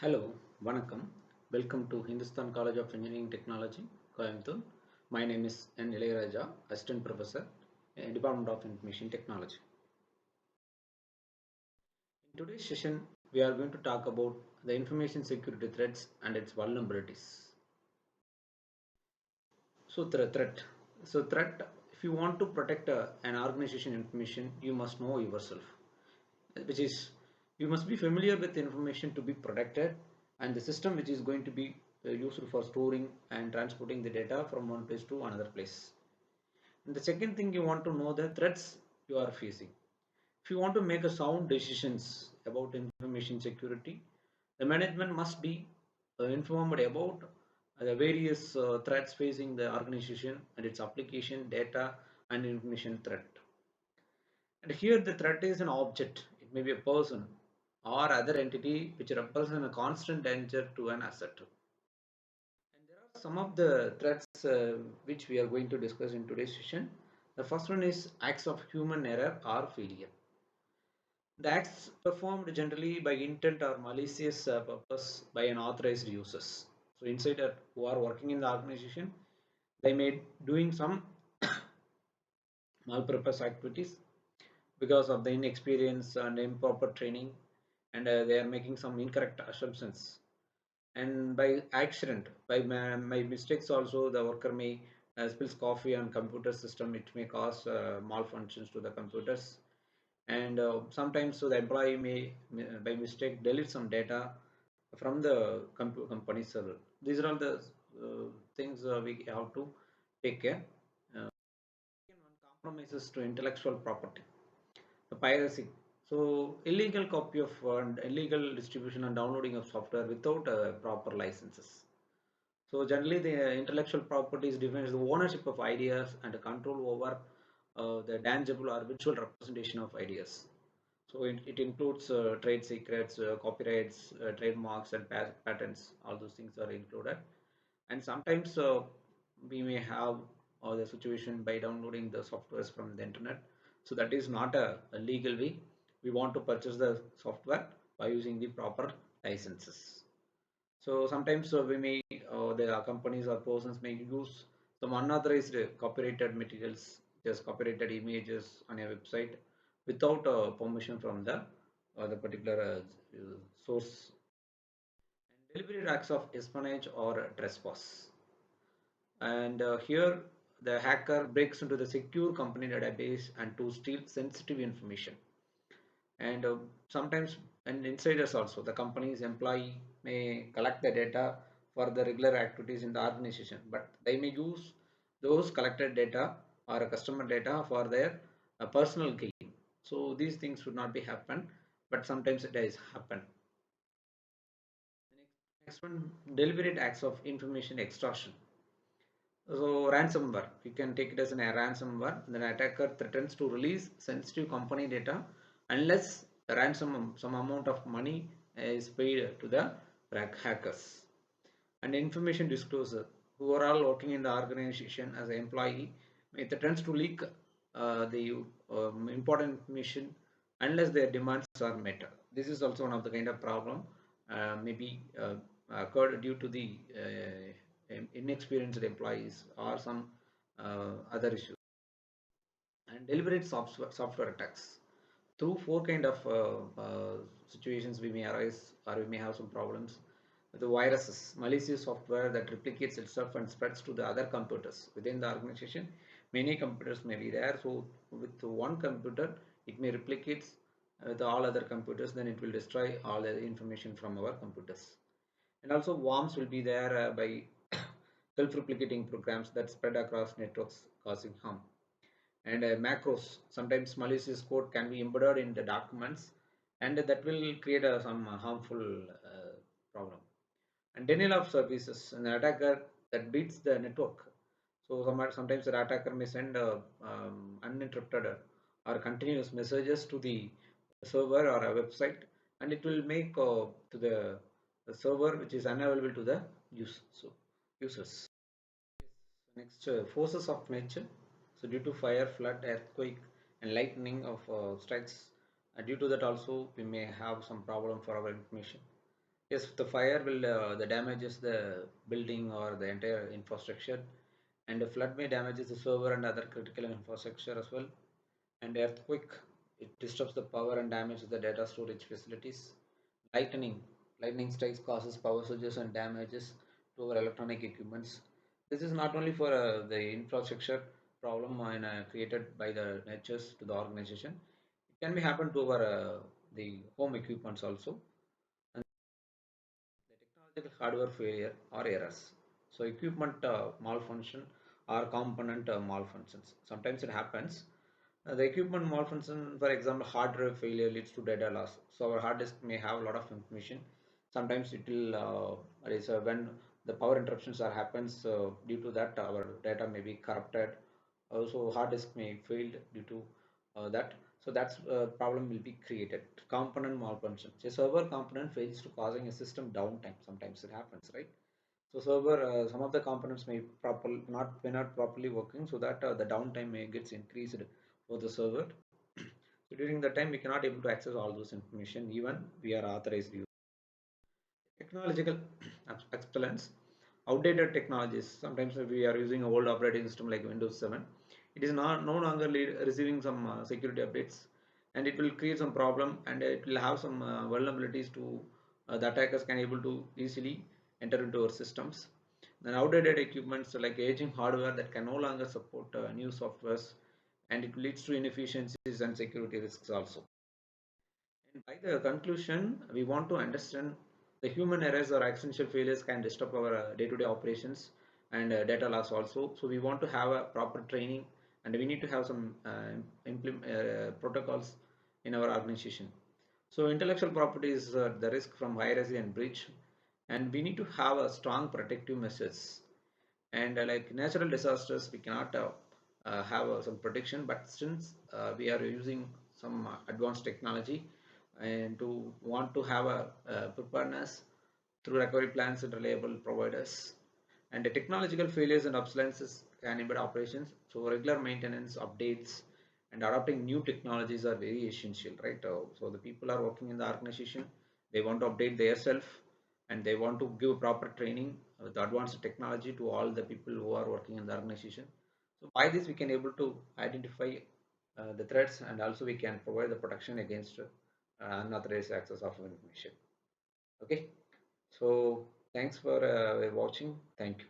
Hello, Vanakkam. Welcome to Hindustan College of Engineering Technology, Coimbatore. My name is N. Ilayaraja, Assistant Professor, Department of Information Technology. In today's session, we are going to talk about the information security threats and its vulnerabilities. Threat. If you want to protect an organization information, you must know yourself, which is you must be familiar with the information to be protected and the system which is going to be used for storing and transporting the data from one place to another place. And the second thing, you want to know the threats you are facing. If you want to make a sound decisions about information security, the management must be informed about the various threats facing the organization and its application, data and information threat. And here the threat is an object, it may be a person or other entity which represents a constant danger to an asset. And there are some of the threats which we are going to discuss in today's session. The first one is acts of human error or failure. The acts performed generally by intent or malicious purpose by unauthorized users. So insider who are working in the organization, they may doing some malpurpose activities because of the inexperience and improper training, and they are making some incorrect assumptions, and by accident, by mistakes also, the worker may spills coffee on computer system. It may cause malfunctions to the computers, and sometimes so the employee may by mistake delete some data from the company server. These are all the things we have to take care. Second one, compromises to intellectual property. The piracy. So illegal copy of and illegal distribution and downloading of software without proper licenses. So generally, the intellectual property is defines the ownership of ideas and the control over the tangible or virtual representation of ideas. So it includes trade secrets, copyrights, trademarks, and patents. All those things are included. And sometimes we may have the situation by downloading the softwares from the internet. So that is not a legal way. We want to purchase the software by using the proper licenses. So sometimes we may the companies or persons may use some unauthorized copyrighted materials, just copyrighted images on a website without permission from the particular source. And deliberate acts of espionage or trespass. And here the hacker breaks into the secure company database and to steal sensitive information. And sometimes, and insiders also, the company's employee may collect the data for the regular activities in the organization, but they may use those collected data or customer data for their personal gain. So these things should not be happen, but sometimes it does happen. The next one, deliberate acts of information extortion. So ransomware, you can take it as a ransomware. Then attacker threatens to release sensitive company data unless the ransom some amount of money is paid to the hackers. And information disclosure, who are all working in the organization as an employee, may threatens to leak the important information unless their demands are met. This is also one of the kind of problem maybe occurred due to the inexperienced employees or some other issues. And deliberate software attacks. Through four kind of situations we may arise or we may have some problems. The viruses, malicious software that replicates itself and spreads to the other computers within the organization. Many computers may be there, so with one computer it may replicate with all other computers, then it will destroy all the information from our computers. And also worms will be there by self-replicating programs that spread across networks causing harm. And macros, sometimes malicious code can be embedded in the documents, and that will create some harmful problem. And denial of services, an attacker that beats the network. So sometimes the attacker may send uninterrupted or continuous messages to the server or a website, and it will make to the server which is unavailable to the users. Next, forces of nature. So due to fire, flood, earthquake, and lightning of strikes, due to that also we may have some problem for our information. Yes, the fire will the damages the building or the entire infrastructure, and the flood may damages the server and other critical infrastructure as well. And earthquake, it disrupts the power and damages the data storage facilities. Lightning, lightning strikes causes power surges and damages to our electronic equipments. This is not only for the infrastructure problem and created by the natures to the organization. It can be happen to our the home equipments also. And the technological hardware failure or errors. So equipment malfunction or component malfunctions. Sometimes it happens. The equipment malfunction, for example, hard drive failure leads to data loss. So our hard disk may have a lot of information. Sometimes it will, when the power interruptions are happens due to that, our data may be corrupted. Also, hard disk may fail due to that. So that's problem will be created. Component malfunction. A server component fails to causing a system downtime. Sometimes it happens, right? So server, some of the components may not properly working, so that the downtime may gets increased for the server. So during that time, we cannot able to access all those information, even we are authorized use. Technological excellence, outdated technologies. Sometimes we are using an old operating system like Windows 7. It is not no longer receiving some security updates, and it will create some problem, and it will have some vulnerabilities to the attackers can able to easily enter into our systems. Then outdated equipments like aging hardware that can no longer support new softwares, and it leads to inefficiencies and security risks also. And by the conclusion, we want to understand the human errors or accidental failures can disturb our day-to-day operations and data loss also. So we want to have a proper training, and we need to have some protocols in our organization. So intellectual property is the risk from piracy and breach, and we need to have a strong protective measures. And like natural disasters, we cannot have some protection, but since we are using some advanced technology and to want to have a preparedness through recovery plans and reliable providers, and the technological failures and obsolescence can impact operations. So regular maintenance updates and adopting new technologies are very essential, right? So the people are working in the organization, they want to update their self, and they want to give proper training with advanced technology to all the people who are working in the organization. So by this we can able to identify the threats, and also we can provide the protection against unauthorized access of information. Okay, so thanks for watching. Thank you.